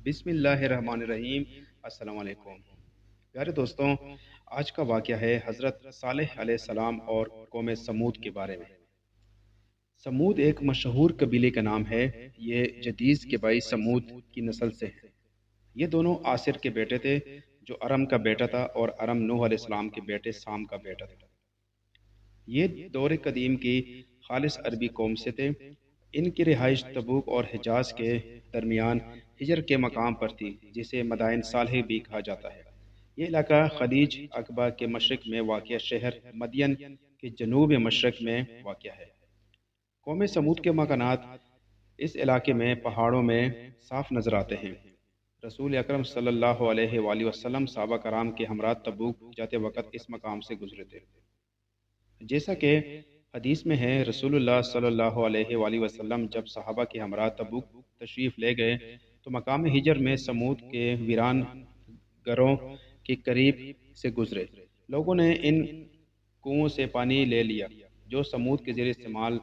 بسم اللہ الرحمن الرحیم۔ السلام علیکم پیارے دوستوں، آج کا واقعہ ہے حضرت صالح علیہ السلام اور قوم سمود کے بارے میں۔ سمود ایک مشہور قبیلے کا نام ہے۔ یہ جدیز کے بھائی سمود کی نسل سے ہیں۔ یہ دونوں آصر کے بیٹے تھے، جو ارم کا بیٹا تھا، اور ارم نوح علیہ السلام کے بیٹے سام کا بیٹا تھا۔ یہ دور قدیم کی خالص عربی قوم سے تھے۔ ان کی رہائش تبوک اور حجاز کے درمیان ہجر کے مقام پر تھی، جسے مدائن صالح بھی کہا جاتا ہے۔ یہ علاقہ خلیج عقبہ کے مشرق میں واقع شہر مدین کے جنوب مشرق میں واقع ہے۔ قوم سمود کے مکانات اس علاقے میں پہاڑوں میں صاف نظر آتے ہیں۔ رسول اکرم صلی اللہ علیہ وآلہ وسلم صحابہ کرام کے ہمراہ تبوک جاتے وقت اس مقام سے گزرے تھے۔ جیسا کہ حدیث میں ہے، رسول اللہ صلی اللہ علیہ وآلہ وسلم جب صحابہ کے ہمراہ تبوک تشریف لے گئے تو مقام ہجر میں سمود کے ویران گھروں کے قریب سے گزرے۔ لوگوں نے ان کنووں سے پانی لے لیا جو سمود کے زیر استعمال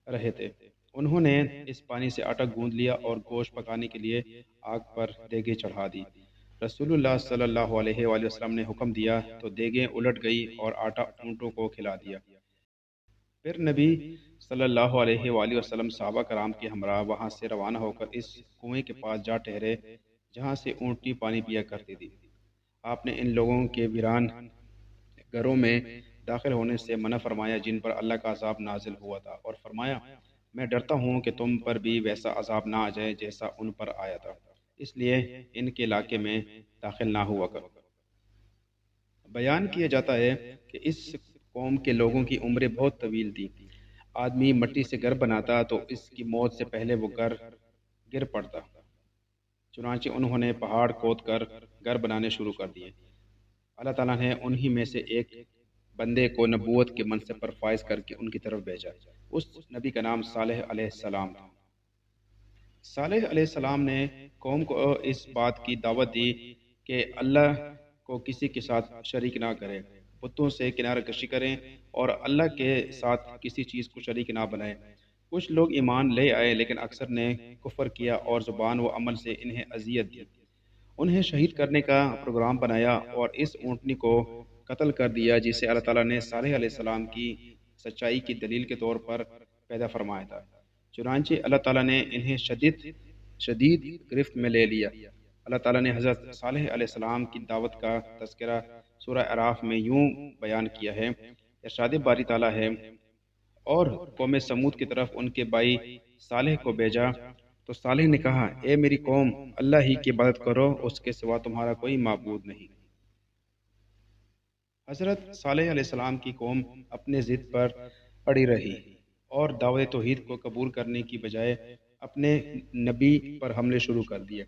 رہے تھے۔ انہوں نے اس پانی سے آٹا گوندھ لیا اور گوشت پکانے کے لیے آگ پر دیگیں چڑھا دی۔ رسول اللہ صلی اللہ علیہ وآلہ وسلم نے حکم دیا تو دیگیں الٹ گئی اور آٹا اونٹوں کو کھلا دیا۔ پھر نبی صلی اللہ علیہ وآلہ وسلم صحابہ کرام کے ہمراہ وہاں سے روانہ ہو کر اس کنویں کے پاس جا ٹھہرے جہاں سے اونٹنی پانی پیا کرتی تھی۔ آپ نے ان لوگوں کے ویران گھروں میں داخل ہونے سے منع فرمایا جن پر اللہ کا عذاب نازل ہوا تھا، اور فرمایا میں ڈرتا ہوں کہ تم پر بھی ویسا عذاب نہ آ جائے جیسا ان پر آیا تھا، اس لیے ان کے علاقے میں داخل نہ ہوا کرو۔ بیان کیا جاتا ہے کہ اس قوم کے لوگوں کی عمریں بہت طویل تھی۔ آدمی مٹی سے گھر بناتا تو اس کی موت سے پہلے وہ گھر گر پڑتا۔ چنانچہ انہوں نے پہاڑ کھود کر گھر بنانے شروع کر دیے۔ اللہ تعالیٰ نے انہی میں سے ایک بندے کو نبوت کے منصب پر فائز کر کے ان کی طرف بھیجا۔ اس نبی کا نام صالح علیہ السلام تھا۔ صالح علیہ السلام نے قوم کو اس بات کی دعوت دی کہ اللہ کو کسی کے ساتھ شریک نہ کریں، بتوں سے کنارہ کشی کریں اور اللہ کے ساتھ کسی چیز کو شریک نہ بنائیں۔ کچھ لوگ ایمان لے آئے لیکن اکثر نے کفر کیا اور زبان و عمل سے انہیں اذیت دی۔ انہیں شہید کرنے کا پروگرام بنایا اور اس اونٹنی کو قتل کر دیا جسے اللہ تعالیٰ نے صالح علیہ السلام کی سچائی کی دلیل کے طور پر پیدا فرمایا تھا۔ چنانچہ اللہ تعالیٰ نے انہیں شدید گرفت میں لے لیا۔ اللہ تعالیٰ نے حضرت صالح علیہ السلام کی دعوت کا تذکرہ سورہ اعراف میں یوں بیان کیا ہے۔ ارشاد باری تعالیٰ ہے، اور قوم سمود کی طرف ان کے بھائی صالح کو بھیجا تو صالح نے کہا، اے میری قوم، اللہ ہی کی عبادت کرو، اس کے سوا تمہارا کوئی معبود نہیں۔ حضرت صالح علیہ السلام کی قوم اپنے ضد پر اڑی رہی اور دعوت توحید کو قبول کرنے کی بجائے اپنے نبی پر حملے شروع کر دیے۔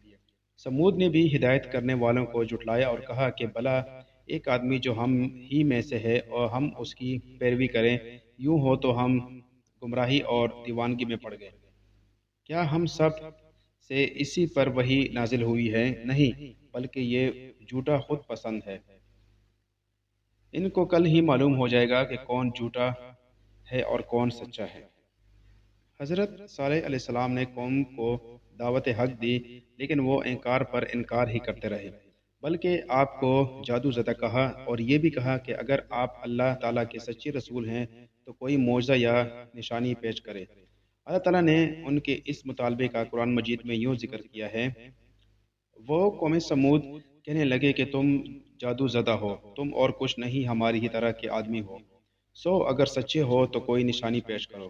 سمود نے بھی ہدایت کرنے والوں کو جھٹلایا اور کہا کہ بھلا ایک آدمی جو ہم ہی میں سے ہے اور ہم اس کی پیروی کریں، یوں ہو تو ہم گمراہی اور دیوانگی میں پڑ گئے۔ کیا ہم سب سے اسی پر وحی نازل ہوئی ہے؟ نہیں، بلکہ یہ جھوٹا خود پسند ہے۔ ان کو کل ہی معلوم ہو جائے گا کہ کون جھوٹا ہے اور کون سچا ہے۔ حضرت صالح علیہ السلام نے قوم کو دعوت حق دی لیکن وہ انکار پر انکار ہی کرتے رہے، بلکہ آپ کو جادو زدہ کہا اور یہ بھی کہا کہ اگر آپ اللہ تعالیٰ کے سچے رسول ہیں تو کوئی معجزہ یا نشانی پیش کرے۔ اللہ تعالیٰ نے ان کے اس مطالبے کا قرآن مجید میں یوں ذکر کیا ہے، وہ قوم سمود کہنے لگے کہ تم جادو زدہ ہو، تم اور کچھ نہیں ہماری ہی طرح کے آدمی ہو، سو اگر سچے ہو تو کوئی نشانی پیش کرو۔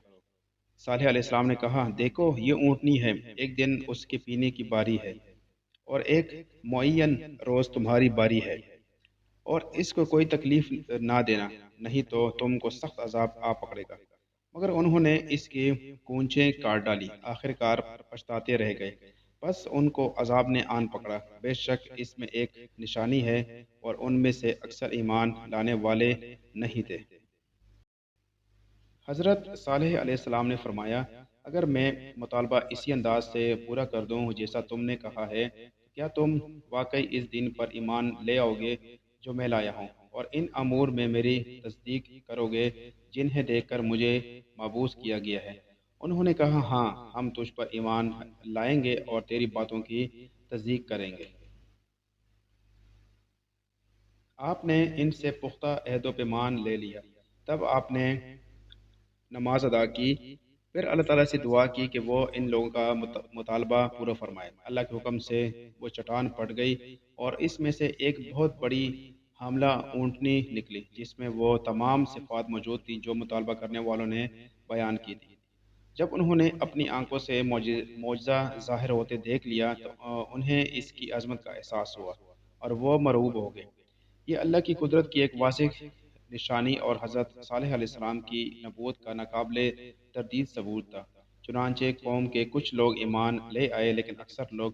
صالح علیہ السلام نے کہا، دیکھو یہ اونٹنی ہے، ایک دن اس کے پینے کی باری ہے اور ایک معین روز تمہاری باری ہے، اور اس کو کوئی تکلیف نہ دینا، نہیں تو تم کو سخت عذاب آ پکڑے گا۔ مگر انہوں نے اس کی کونچیں کاٹ ڈالی، آخرکار پچھتاتے رہ گئے، بس ان کو عذاب نے آن پکڑا۔ بے شک اس میں ایک نشانی ہے اور ان میں سے اکثر ایمان لانے والے نہیں تھے۔ حضرت صالح علیہ السلام نے فرمایا، اگر میں مطالبہ اسی انداز سے پورا کر دوں جیسا تم نے کہا ہے، تو کیا تم واقعی اس دین پر ایمان لے آؤ گے جو میں لایا ہوں، اور ان امور میں میری تصدیق کرو گے جنہیں دیکھ کر مجھے مبعوث کیا گیا ہے؟ انہوں نے کہا، ہاں، ہم تجھ پر ایمان لائیں گے اور تیری باتوں کی تصدیق کریں گے۔ آپ نے ان سے پختہ عہد و پیمان لے لیا۔ تب آپ نے نماز ادا کی، پھر اللہ تعالیٰ سے دعا کی کہ وہ ان لوگوں کا مطالبہ پورا فرمائے۔ اللہ کے حکم سے وہ چٹان پھٹ گئی اور اس میں سے ایک بہت بڑی حاملہ اونٹنی نکلی جس میں وہ تمام صفات موجود تھیں جو مطالبہ کرنے والوں نے بیان کی تھی۔ جب انہوں نے اپنی آنکھوں سے معجزہ ظاہر ہوتے دیکھ لیا تو انہیں اس کی عظمت کا احساس ہوا اور وہ مرعوب ہو گئے۔ یہ اللہ کی قدرت کی ایک واضح نشانی اور حضرت صالح علیہ السلام کی نبوت کا ناقابل تردید ثبوت تھا۔ چنانچہ قوم کے کچھ لوگ ایمان لے آئے لیکن اکثر لوگ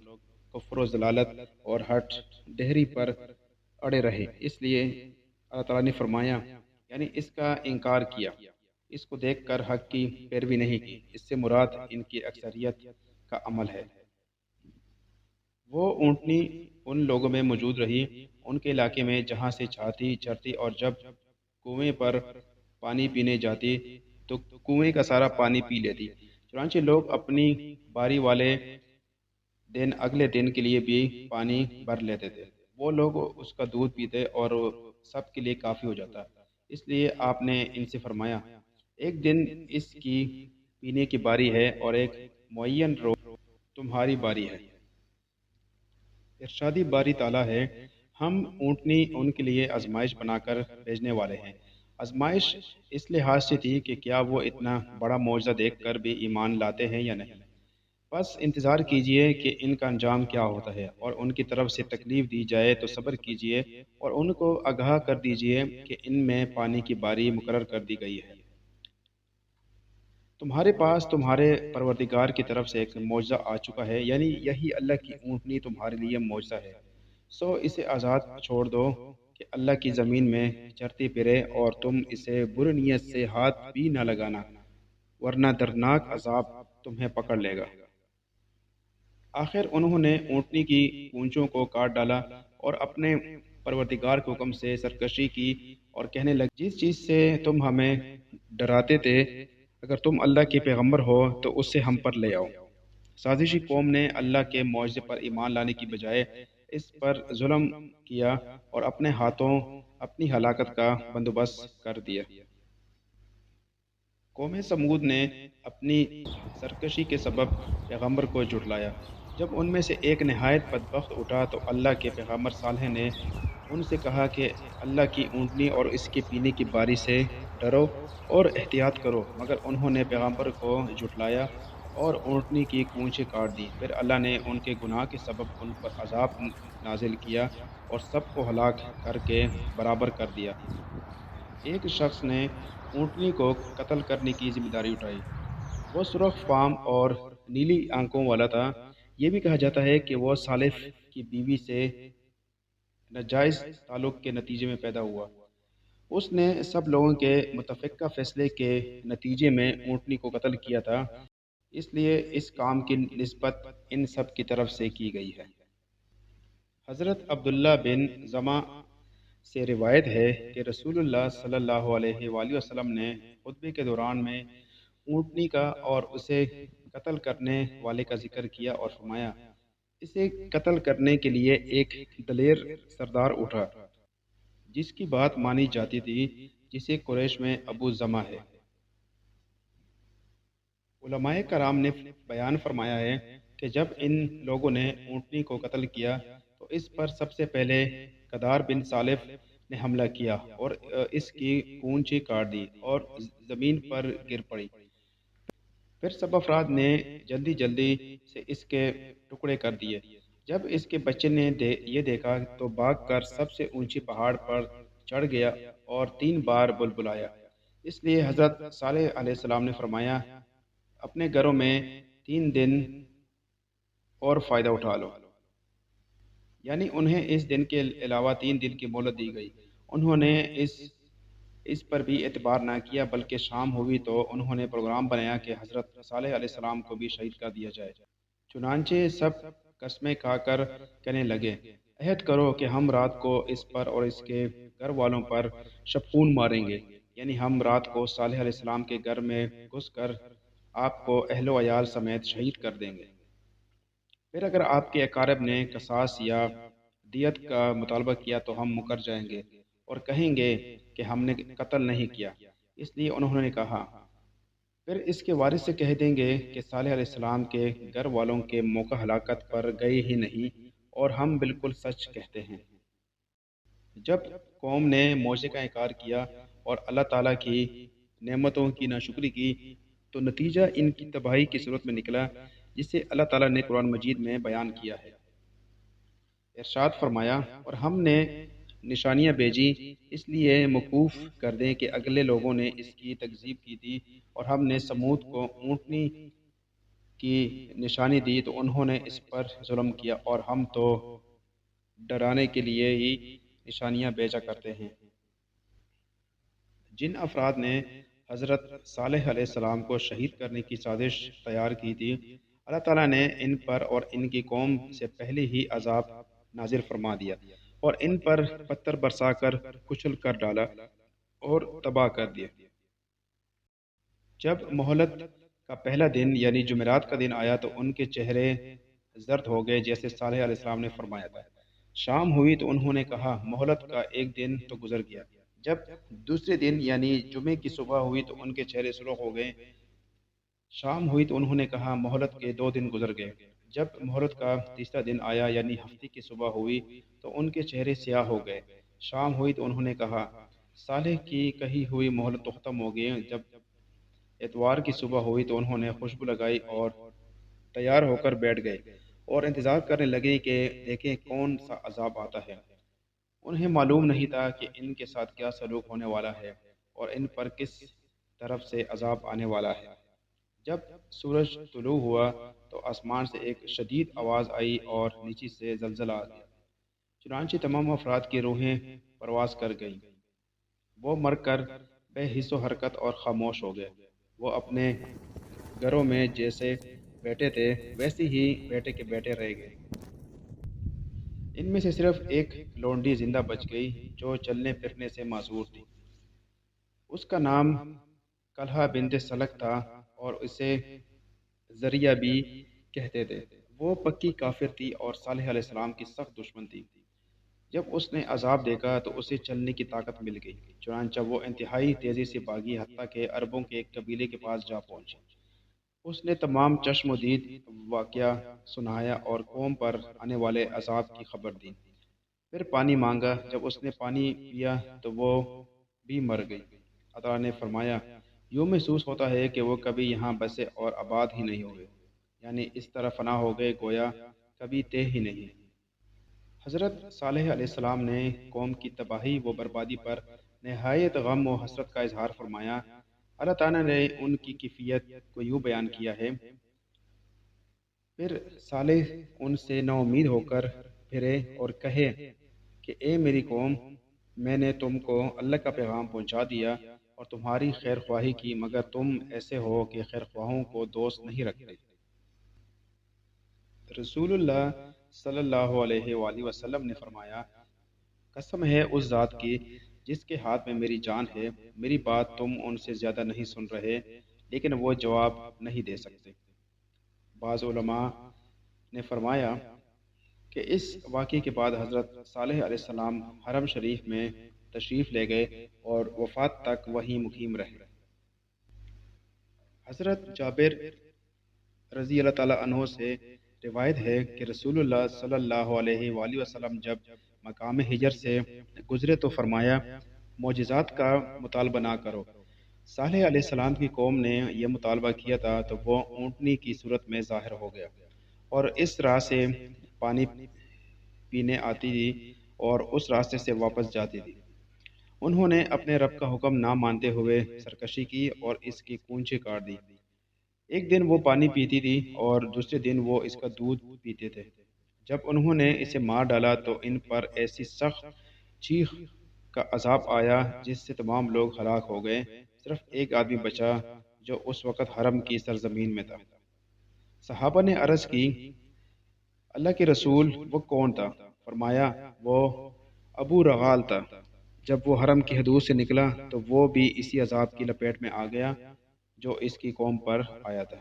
کفر و ضلالت اور ہٹ ڈہری پر اڑے رہے۔ اس لیے اللہ تعالیٰ نے فرمایا، یعنی اس کا انکار کیا، اس کو دیکھ کر حق کی پیروی نہیں کی۔ اس سے مراد ان کی اکثریت کا عمل ہے۔ وہ اونٹنی ان لوگوں میں موجود رہی ان کے علاقے میں جہاں سے چاہتی چرتی، اور جب کنویں پر پانی پینے جاتی تو کنویں کا سارا پانی پی لیتی۔ چنانچہ لوگ اپنی باری والے دن اگلے دن کے لیے بھی پانی بھر لیتے تھے۔ وہ لوگ اس کا دودھ پیتے اور سب کے لیے کافی ہو جاتا۔ اس لیے آپ نے ان سے فرمایا، ایک دن اس کی پینے کی باری ہے اور ایک معین روز تمہاری باری ہے۔ ارشادی باری تعالیٰ ہے، ہم اونٹنی ان کے لیے آزمائش بنا کر بھیجنے والے ہیں۔ آزمائش اس لحاظ سے تھی کہ کیا وہ اتنا بڑا معجزہ دیکھ کر بھی ایمان لاتے ہیں یا نہیں۔ بس انتظار کیجئے کہ ان کا انجام کیا ہوتا ہے، اور ان کی طرف سے تکلیف دی جائے تو صبر کیجئے اور ان کو آگاہ کر دیجئے کہ ان میں پانی کی باری مقرر کر دی گئی ہے۔ تمہارے پاس تمہارے پروردگار کی طرف سے ایک معجزہ آ چکا ہے، یعنی یہی اللہ کی اونٹنی تمہارے لیے معجزہ ہے۔ سو اسے آزاد چھوڑ دو کہ اللہ کی زمین میں چرتی پھرے، اور تم اسے بری نیت سے ہاتھ بھی نہ لگانا، ورنہ دردناک عذاب تمہیں پکڑ لے گا۔ آخر انہوں نے اونٹنی کی پونچھوں کو کاٹ ڈالا اور اپنے پروردگار کے حکم سے سرکشی کی اور کہنے لگے، جس چیز سے تم ہمیں ڈراتے تھے، اگر تم اللہ کے پیغمبر ہو تو اسے ہم پر لے آؤ۔ سازشی قوم نے اللہ کے معجزے پر ایمان لانے کی بجائے اس پر ظلم کیا اور اپنے ہاتھوں اپنی ہلاکت کا بندوبست کر دیا۔ قوم سمود نے اپنی سرکشی کے سبب پیغمبر کو جھٹلایا۔ جب ان میں سے ایک نہایت بدبخت اٹھا تو اللہ کے پیغمبر صالح نے ان سے کہا کہ اللہ کی اونٹنی اور اس کے پینے کی باری سے ڈرو اور احتیاط کرو، مگر انہوں نے پیغمبر کو جھٹلایا اور اونٹنی کی پونچھیں کاٹ دیں۔ پھر اللہ نے ان کے گناہ کے سبب ان پر عذاب نازل کیا اور سب کو ہلاک کر کے برابر کر دیا۔ ایک شخص نے اونٹنی کو قتل کرنے کی ذمہ داری اٹھائی۔ وہ سرخ فام اور نیلی آنکھوں والا تھا۔ یہ بھی کہا جاتا ہے کہ وہ صالح کی بیوی سے ناجائز تعلق کے نتیجے میں پیدا ہوا۔ اس نے سب لوگوں کے متفقہ فیصلے کے نتیجے میں اونٹنی کو قتل کیا تھا، اس لیے اس کام کی نسبت ان سب کی طرف سے کی گئی ہے۔ حضرت عبداللہ بن زمع سے روایت ہے کہ رسول اللہ صلی اللہ علیہ وآلہ وسلم نے خطبے کے دوران میں اونٹنی کا اور اسے قتل کرنے والے کا ذکر کیا اور فرمایا، اسے قتل کرنے کے لیے ایک دلیر سردار اٹھا جس کی بات مانی جاتی تھی، جسے قریش میں ابو زمع ہے۔ علماء کرام نے بیان فرمایا ہے کہ جب ان لوگوں نے اونٹنی کو قتل کیا تو اس پر سب سے پہلے قدار بن سالف نے حملہ کیا اور اس کی پونچھیں کاٹ دی اور زمین پر گر پڑی۔ پھر سب افراد نے جلدی جلدی سے اس کے ٹکڑے کر دیے۔ جب اس کے بچے نے یہ دیکھا تو بھاگ کر سب سے اونچی پہاڑ پر چڑھ گیا اور 3 بار بلبلایا۔ اس لیے حضرت صالح علیہ السلام نے فرمایا، اپنے گھروں میں 3 دن اور فائدہ اٹھا لو، یعنی انہیں اس دن کے علاوہ 3 دن کی مہلت دی گئی۔ انہوں نے اس پر بھی اعتبار نہ کیا، بلکہ شام ہوئی تو انہوں نے پروگرام بنایا کہ حضرت صالح علیہ السلام کو بھی شہید کر دیا جائے۔ چنانچہ سب قسمیں کھا کر کہنے لگے، عہد کرو کہ ہم رات کو اس پر اور اس کے گھر والوں پر شبخون ماریں گے، یعنی ہم رات کو صالح علیہ السلام کے گھر میں گھس کر آپ کو اہل و عیال سمیت شہید کر دیں گے۔ پھر اگر آپ کے اقارب نے قصاص یا دیت کا مطالبہ کیا تو ہم مکر جائیں گے اور کہیں گے کہ ہم نے قتل نہیں کیا، اس لیے انہوں نے کہا۔ پھر اس کے وارث سے کہہ دیں گے کہ صالح علیہ السلام کے گھر والوں کے موقع ہلاکت پر گئے ہی نہیں، اور ہم بالکل سچ کہتے ہیں۔ جب قوم نے موضع کا انکار کیا اور اللہ تعالیٰ کی نعمتوں کی ناشکری کی تو نتیجہ ان کی تباہی کی صورت میں نکلا، جسے اللہ تعالیٰ نے قرآن مجید میں بیان کیا ہے۔ ارشاد فرمایا، اور ہم نے نشانیاں بھیجی اس لیے موقوف کر دیں کہ اگلے لوگوں نے اس کی تکذیب کی تھی، اور ہم نے سمود کو اونٹنی کی نشانی دی تو انہوں نے اس پر ظلم کیا، اور ہم تو ڈرانے کے لیے ہی نشانیاں بھیجا کرتے ہیں۔ جن افراد نے حضرت صالح علیہ السلام کو شہید کرنے کی سازش تیار کی تھی، اللہ تعالیٰ نے ان پر اور ان کی قوم سے پہلے ہی عذاب نازل فرما دیا اور ان پر پتھر برسا کر کچل کر ڈالا اور تباہ کر دیا۔ جب مہلت کا پہلا دن یعنی جمعرات کا دن آیا تو ان کے چہرے زرد ہو گئے، جیسے صالح علیہ السلام نے فرمایا تھا۔ شام ہوئی تو انہوں نے کہا، مہلت کا ایک دن تو گزر گیا۔ جب دوسرے دن یعنی جمعے کی صبح ہوئی تو ان کے چہرے سرخ ہو گئے۔ شام ہوئی تو انہوں نے کہا، مہلت کے 2 دن گزر گئے۔ جب مہلت کا تیسرا دن آیا یعنی ہفتے کی صبح ہوئی تو ان کے چہرے سیاہ ہو گئے۔ شام ہوئی تو انہوں نے کہا، صالح کی کہی ہوئی مہلت تو ختم ہو گئی۔ جب اتوار کی صبح ہوئی تو انہوں نے خوشبو لگائی اور تیار ہو کر بیٹھ گئے اور انتظار کرنے لگے کہ دیکھیں کون سا عذاب آتا ہے۔ انہیں معلوم نہیں تھا کہ ان کے ساتھ کیا سلوک ہونے والا ہے اور ان پر کس طرف سے عذاب آنے والا ہے۔ جب سورج طلوع ہوا تو آسمان سے ایک شدید آواز آئی اور نیچے سے زلزلہ آ گیا، چنانچہ تمام افراد کی روحیں پرواز کر گئیں۔ وہ مر کر بے حس و حرکت اور خاموش ہو گئے۔ وہ اپنے گھروں میں جیسے بیٹھے تھے ویسے ہی بیٹھے کے بیٹھے رہ گئے۔ ان میں سے صرف ایک لونڈی زندہ بچ گئی جو چلنے پھرنے سے معذور تھی۔ اس کا نام کلہا بنت سلک تھا اور اسے ذریعہ بھی کہتے تھے۔ وہ پکی کافر تھی اور صالح علیہ السلام کی سخت دشمن تھی۔ جب اس نے عذاب دیکھا تو اسے چلنے کی طاقت مل گئی، چنانچہ وہ انتہائی تیزی سے بھاگی حتیٰ کہ عربوں کے ایک قبیلے کے پاس جا پہنچی۔ اس نے تمام چشم و دید واقعہ سنایا اور قوم پر آنے والے عذاب کی خبر دی۔ پھر پانی مانگا، جب اس نے پانی پیا تو وہ بھی مر گئی۔ اللہ تعالیٰ نے فرمایا، یوں محسوس ہوتا ہے کہ وہ کبھی یہاں بسے اور آباد ہی نہیں ہوئے، یعنی اس طرح فنا ہو گئے گویا کبھی تھے ہی نہیں۔ حضرت صالح علیہ السلام نے قوم کی تباہی و بربادی پر نہایت غم و حسرت کا اظہار فرمایا۔ اللہ تعالیٰ نے ان کی کیفیت کو یوں بیان کیا ہے، پھر صالح ان سے نا امید ہو کر پھرے اور کہے کہ اے میری قوم، میں نے تم کو اللہ کا پیغام پہنچا دیا اور تمہاری خیر خواہی کی، مگر تم ایسے ہو کہ خیر خواہوں کو دوست نہیں رکھتے۔ رسول اللہ صلی اللہ علیہ وآلہ وسلم نے فرمایا، قسم ہے اس ذات کی جس کے ہاتھ میں میری جان ہے، میری بات تم ان سے زیادہ نہیں سن رہے لیکن وہ جواب نہیں دے سکتے۔ بعض علماء نے فرمایا کہ اس واقعے کے بعد حضرت صالح علیہ السلام حرم شریف میں تشریف لے گئے اور وفات تک وہیں مقیم رہے۔ حضرت جابر رضی اللہ تعالیٰ عنہ سے روایت ہے کہ رسول اللہ صلی اللہ علیہ وآلہ وسلم جب مقام ہجر سے گزرے تو فرمایا، معجزات کا مطالبہ نہ کرو۔ صالح علیہ السلام کی قوم نے یہ مطالبہ کیا تھا تو وہ اونٹنی کی صورت میں ظاہر ہو گیا اور اس راہ سے پانی پینے آتی تھی اور اس راستے سے واپس جاتی تھی۔ انہوں نے اپنے رب کا حکم نہ مانتے ہوئے سرکشی کی اور اس کی کونچیں کاٹ دی۔ ایک دن وہ پانی پیتی تھی اور دوسرے دن وہ اس کا دودھ پیتے تھے۔ جب انہوں نے اسے مار ڈالا تو ان پر ایسی سخت چیخ کا عذاب آیا جس سے تمام لوگ ہلاک ہو گئے، صرف ایک آدمی بچا جو اس وقت حرم کی سرزمین میں تھا۔ صحابہ نے عرض کی، اللہ کے رسول وہ کون تھا؟ فرمایا، وہ ابو رغال تھا۔ جب وہ حرم کی حدود سے نکلا تو وہ بھی اسی عذاب کی لپیٹ میں آ گیا جو اس کی قوم پر آیا تھا۔